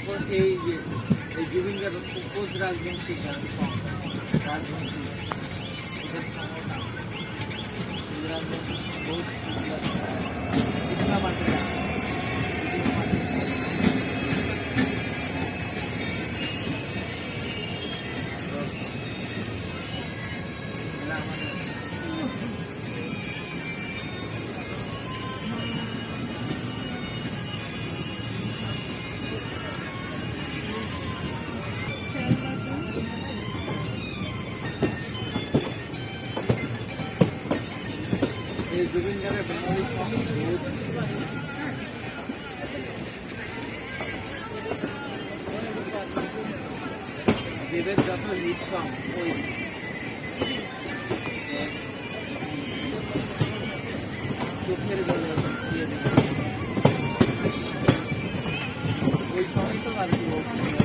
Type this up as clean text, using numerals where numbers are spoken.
এখন এই যে এই জুবিন গার্গ কোচ রাজবংশী গান রাজবংশী এটার সময় রাজবংশী বহুত কিतना মাঠে জুবিন গার্গের বেঙ্গলি সং দেবের যত লিড সং ওই চোখের জল ওই সঙ্গই তো আর কি